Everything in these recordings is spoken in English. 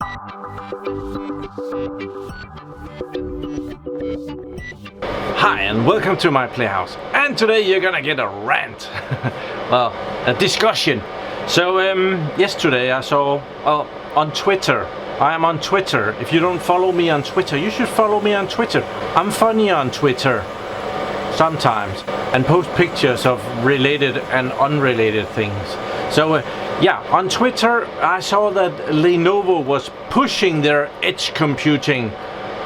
Hi and welcome to my PlayHouse, and today you're gonna get a rant. Well, a discussion. So yesterday I saw, on Twitter, I am on Twitter. If you don't follow me on Twitter, you should follow me on Twitter. I'm funny on Twitter sometimes and post pictures of related and unrelated things. So yeah, on Twitter I saw that Lenovo was pushing their edge computing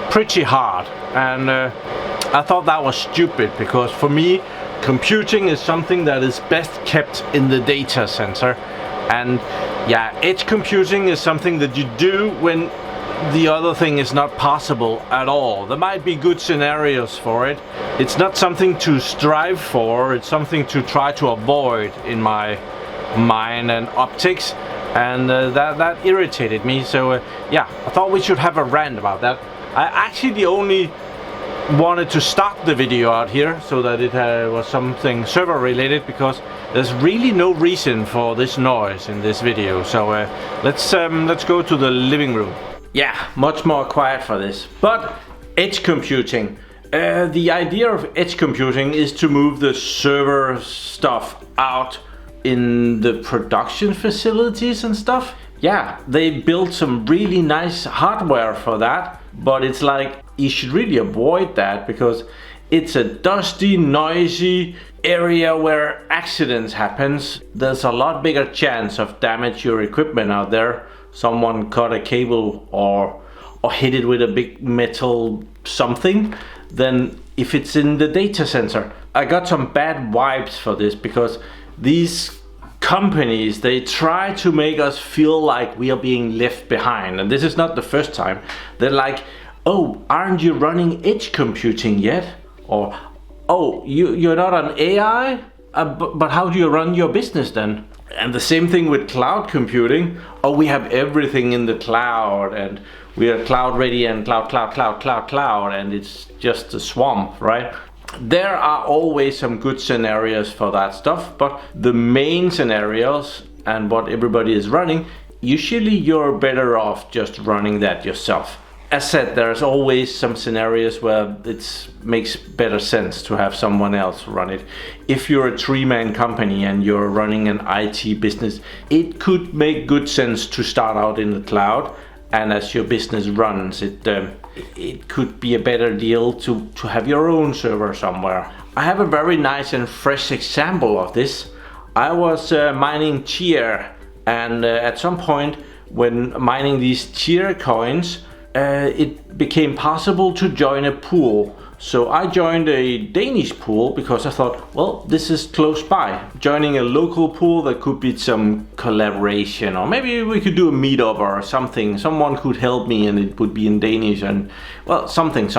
pretty hard, and I thought that was stupid, because for me computing is something that is best kept in the data center. And yeah, edge computing is something that you do when the other thing is not possible at all. There might be good scenarios for it. It's not something to strive for, it's something to try to avoid in my mind and optics, and that irritated me. So yeah, I thought we should have a rant about that. I actually only wanted to start the video out here so that it was something server related, because there's really no reason for this noise in this video. So let's go to the living room. Yeah, much more quiet for this. But edge computing, the idea of edge computing is to move the server stuff out in the production facilities and stuff. Yeah, they built some really nice hardware for that, but it's like you should really avoid that, because it's a dusty, noisy area where accidents happens. There's a lot bigger chance of damage your equipment out there. Someone cut a cable or hit it with a big metal something, than if it's in the data center. I got some bad vibes for this, because these companies, they try to make us feel like we are being left behind, and this is not the first time. They're like, oh, aren't you running edge computing yet? Or, oh, you're not on AI? But how do you run your business then? And the same thing with cloud computing. Oh, we have everything in the cloud, and we are cloud ready, and cloud, and it's just a swamp, right? There are always some good scenarios for that stuff, but the main scenarios and what everybody is running, usually you're better off just running that yourself. As said, there's always some scenarios where it makes better sense to have someone else run it. If you're a three-man company and you're running an IT business, it could make good sense to start out in the cloud, and as your business runs, it could be a better deal to have your own server somewhere. I have a very nice and fresh example of this. I was mining Chia, and at some point when mining these Chia coins, it became possible to join a pool. So I joined a Danish pool because I thought, well, this is close by. Joining a local pool, there could be some collaboration, or maybe we could do a meetup or something. Someone could help me and it would be in Danish, and well, something.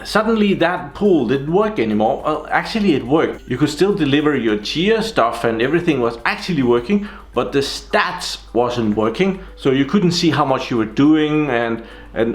Suddenly that pool didn't work anymore. Well, actually it worked. You could still deliver your Chia stuff and everything was actually working, but the stats wasn't working. So you couldn't see how much you were doing, and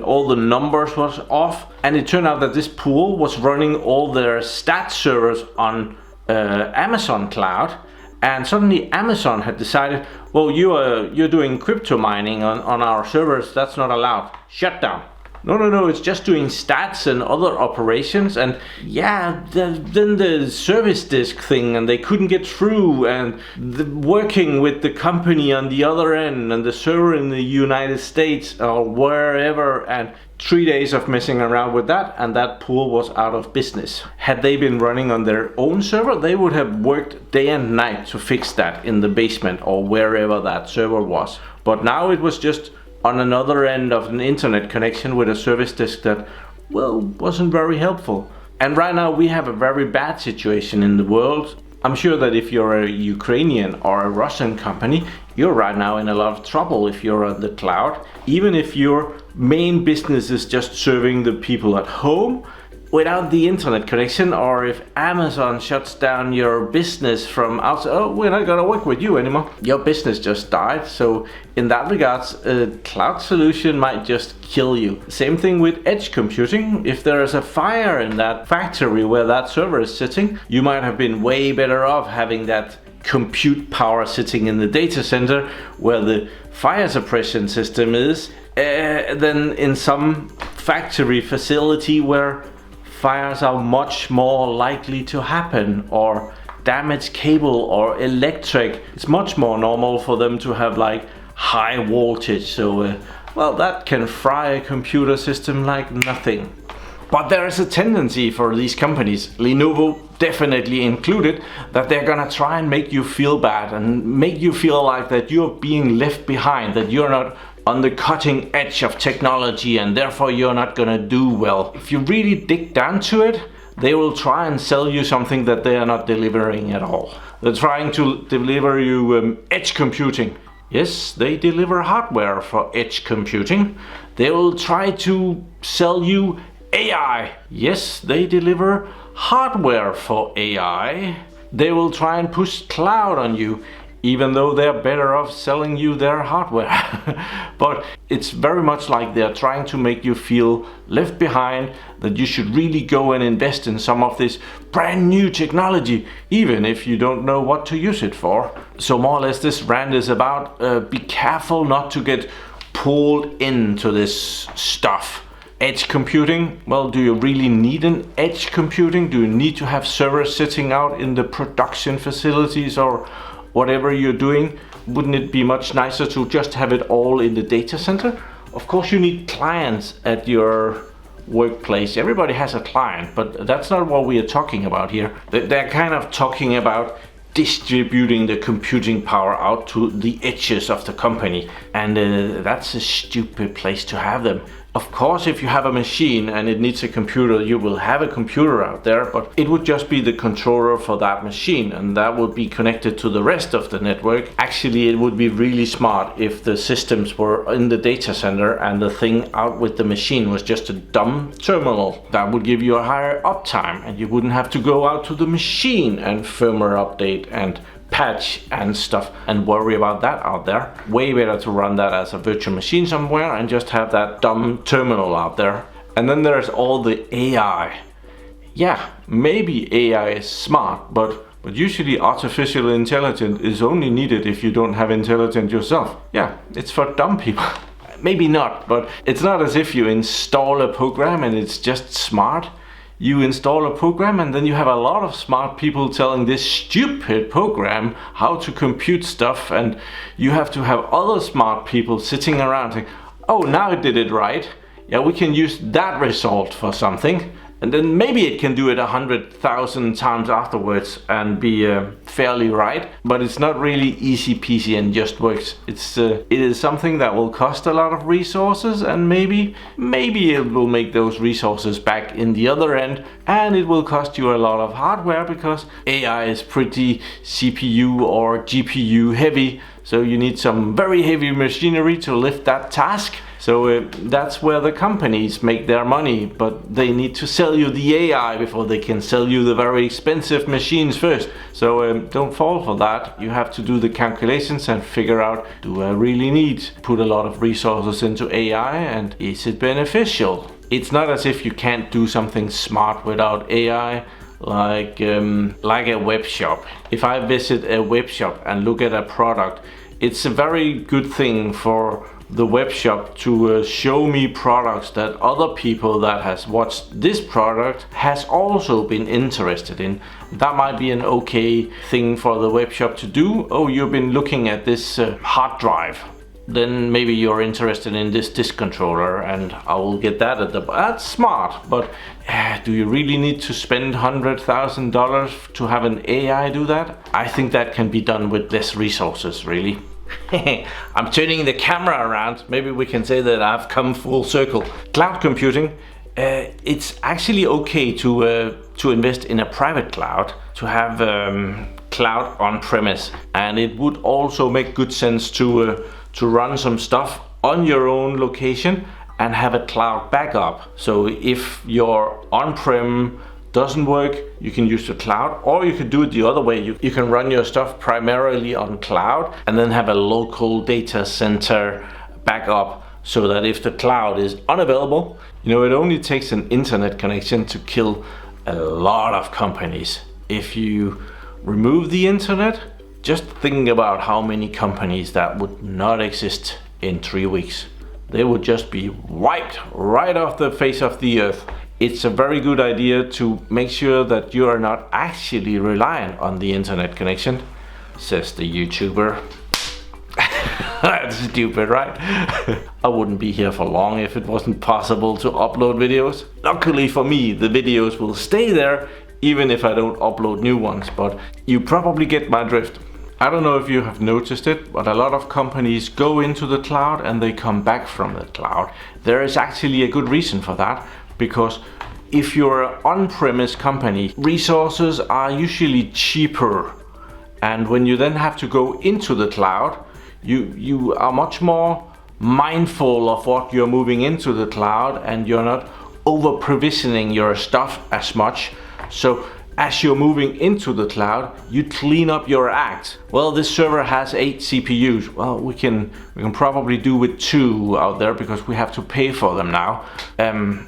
all the numbers was off. And it turned out that this pool was running all their stat servers on Amazon cloud, and suddenly Amazon had decided, well, you're doing crypto mining on our servers, that's not allowed, shut down. No, it's just doing stats and other operations. And yeah, then the service disk thing, and they couldn't get through, and working with the company on the other end and the server in the United States or wherever, and 3 days of messing around with that, and that pool was out of business. Had they been running on their own server, they would have worked day and night to fix that in the basement or wherever that server was. But now it was just on another end of an internet connection with a service disk that, well, wasn't very helpful. And right now we have a very bad situation in the world. I'm sure that if you're a Ukrainian or a Russian company, you're right now in a lot of trouble if you're on the cloud. Even if your main business is just serving the people at home, without the internet connection, or if Amazon shuts down your business from outside, oh, we're not gonna work with you anymore. Your business just died. So in that regards, a cloud solution might just kill you. Same thing with edge computing. If there is a fire in that factory where that server is sitting, you might have been way better off having that compute power sitting in the data center where the fire suppression system is, than in some factory facility where fires are much more likely to happen, or damaged cable or electric. It's much more normal for them to have like high voltage. So well, that can fry a computer system like nothing. But there is a tendency for these companies, Lenovo definitely included, that they're gonna try and make you feel bad and make you feel like that you're being left behind, that you're not on the cutting edge of technology and therefore you're not gonna do well. If you really dig down to it, they will try and sell you something that they are not delivering at all. They're trying to deliver you edge computing. Yes, they deliver hardware for edge computing. They will try to sell you AI. Yes, they deliver hardware for AI. They will try and push cloud on you, even though they're better off selling you their hardware. But it's very much like they're trying to make you feel left behind, that you should really go and invest in some of this brand new technology, even if you don't know what to use it for. So more or less this rant is about be careful not to get pulled into this stuff. Edge computing, well, do you really need an edge computing? Do you need to have servers sitting out in the production facilities or whatever you're doing? Wouldn't it be much nicer to just have it all in the data center? Of course you need clients at your workplace. Everybody has a client, but that's not what we are talking about here. They're kind of talking about distributing the computing power out to the edges of the company, and that's a stupid place to have them. Of course, if you have a machine and it needs a computer, you will have a computer out there, but it would just be the controller for that machine, and that would be connected to the rest of the network. Actually, it would be really smart if the systems were in the data center and the thing out with the machine was just a dumb terminal. That would give you a higher uptime, and you wouldn't have to go out to the machine and firmware update and patch and stuff and worry about that out there. Way better to run that as a virtual machine somewhere and just have that dumb terminal out there. And then there's all the AI. Yeah, maybe AI is smart, but usually artificial intelligence is only needed if you don't have intelligence yourself. Yeah, it's for dumb people. Maybe not, but it's not as if you install a program and it's just smart. You install a program and then you have a lot of smart people telling this stupid program how to compute stuff, and you have to have other smart people sitting around saying, oh, now it did it right. Yeah, we can use that result for something. And then maybe it can do it 100,000 times afterwards and be fairly right, but it's not really easy peasy and just works. It is something that will cost a lot of resources, and maybe it will make those resources back in the other end, and it will cost you a lot of hardware because AI is pretty CPU or GPU heavy, so you need some very heavy machinery to lift that task. So that's where the companies make their money, but they need to sell you the AI before they can sell you the very expensive machines first. So don't fall for that. You have to do the calculations and figure out, do I really need to put a lot of resources into AI, and is it beneficial? It's not as if you can't do something smart without AI. Like a web shop. If I visit a web shop and look at a product, it's a very good thing for the web shop to show me products that other people that has watched this product has also been interested in. That might be an okay thing for the web shop to do. Oh, you've been looking at this hard drive. Then maybe you're interested in this disk controller, and I will get that at the... That's smart, but do you really need to spend $100,000 to have an AI do that? I think that can be done with less resources, really. I'm turning the camera around. Maybe we can say that I've come full circle. Cloud computing, it's actually okay to invest in a private cloud, to have cloud on premise, and it would also make good sense to run some stuff on your own location and have a cloud backup. So if your on-prem doesn't work, you can use the cloud, or you could do it the other way. You can run your stuff primarily on cloud and then have a local data center backup, so that if the cloud is unavailable, it only takes an internet connection to kill a lot of companies. If you remove the internet, just think about how many companies that would not exist in 3 weeks. they would just be wiped right off the face of the earth. It's a very good idea to make sure that you are not actually reliant on the internet connection, says the YouTuber. That's stupid, right? I wouldn't be here for long if it wasn't possible to upload videos. Luckily for me, the videos will stay there even if I don't upload new ones, but you probably get my drift. I don't know if you have noticed it, but a lot of companies go into the cloud and they come back from the cloud. There is actually a good reason for that, because if you're an on-premise company, resources are usually cheaper. And when you then have to go into the cloud, you are much more mindful of what you're moving into the cloud, and you're not over provisioning your stuff as much. So as you're moving into the cloud, you clean up your act. Well, this server has 8 CPUs. Well, we can probably do with 2 out there because we have to pay for them now,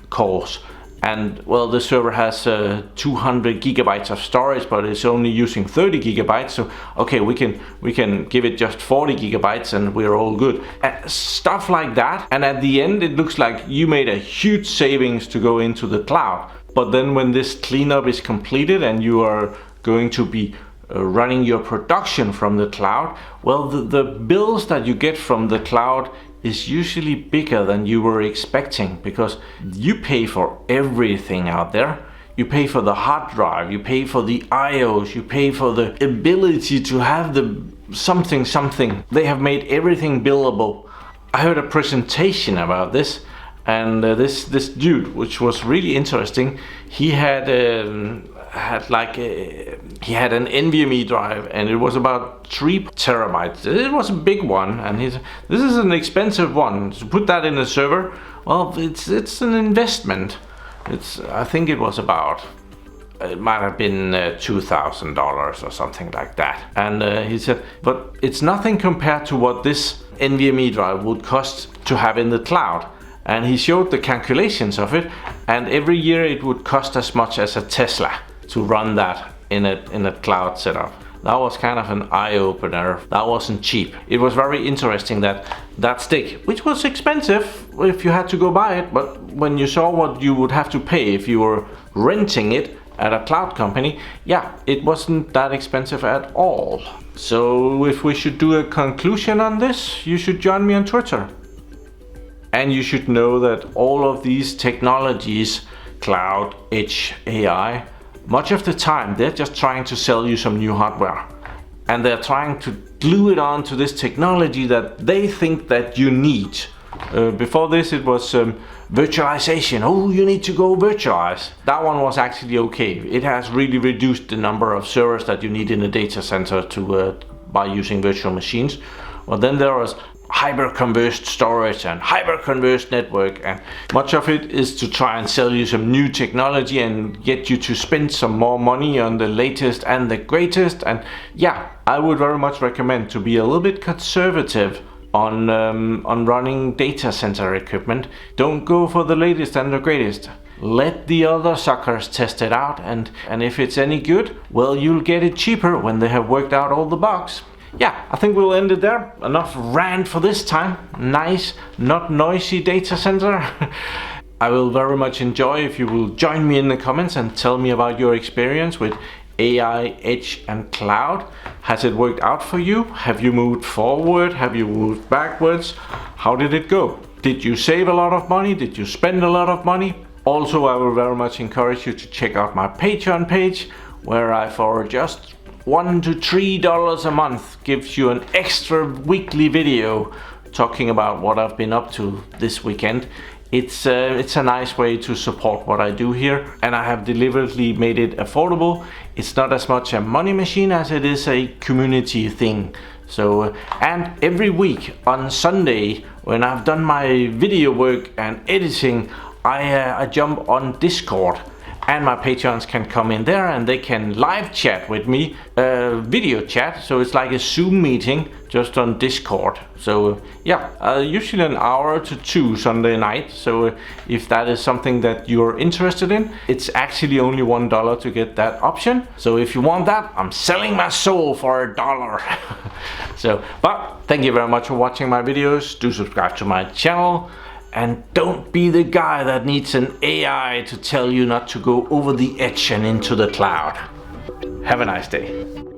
cores. And well, the server has 200 gigabytes of storage, but it's only using 30 gigabytes. So okay, we can give it just 40 gigabytes and we're all good. Stuff like that. And at the end, it looks like you made a huge savings to go into the cloud. But then when this cleanup is completed and you are going to be running your production from the cloud, well, the bills that you get from the cloud is usually bigger than you were expecting, because you pay for everything out there. You pay for the hard drive, you pay for the IOs, you pay for the ability to have the something. They have made everything billable. I heard a presentation about this, and this dude, which was really interesting, he had an NVMe drive, and it was about 3 terabytes. It was a big one, and this is an expensive one. To put that in a server, well, it's an investment. I think it was about, it might have been $2,000 or something like that. And he said, but it's nothing compared to what this NVMe drive would cost to have in the cloud. And he showed the calculations of it, and every year it would cost as much as a Tesla to run that in a cloud setup. That was kind of an eye-opener. That wasn't cheap. It was very interesting that stick, which was expensive if you had to go buy it, but when you saw what you would have to pay if you were renting it at a cloud company, yeah, it wasn't that expensive at all. So if we should do a conclusion on this, you should join me on Twitter. And you should know that all of these technologies, cloud, edge, AI, much of the time they're just trying to sell you some new hardware. And they're trying to glue it on to this technology that they think that you need. Before this it was virtualization. Oh, you need to go virtualize. That one was actually okay. It has really reduced the number of servers that you need in a data center by using virtual machines. Well, then there was hyper-converged storage and hyper-converged network, and much of it is to try and sell you some new technology and get you to spend some more money on the latest and the greatest. And yeah, I would very much recommend to be a little bit conservative on running data center equipment. Don't go for the latest and the greatest. Let the other suckers test it out, and if it's any good, well, you'll get it cheaper when they have worked out all the bugs. Yeah, I think we'll end it there. Enough rant for this time. Nice, not noisy data center. I will very much enjoy if you will join me in the comments and tell me about your experience with AI, edge and cloud. Has it worked out for you? Have you moved forward? Have you moved backwards? How did it go? Did you save a lot of money? Did you spend a lot of money? Also, I will very much encourage you to check out my Patreon page, where I, for just $1 to $3 a month, gives you an extra weekly video talking about what I've been up to this weekend. It's a nice way to support what I do here, and I have deliberately made it affordable. It's not as much a money machine as it is a community thing. So, and every week on Sunday, when I've done my video work and editing, I jump on Discord. and my Patreons can come in there and they can live chat with me, video chat, so it's like a Zoom meeting just on Discord. So yeah, usually an hour to 2 Sunday night. So if that is something that you're interested in, it's actually only $1 to get that option. So if you want that, I'm selling my soul for $1. So, but thank you very much for watching my videos. Do subscribe to my channel. And don't be the guy that needs an AI to tell you not to go over the edge and into the cloud. Have a nice day.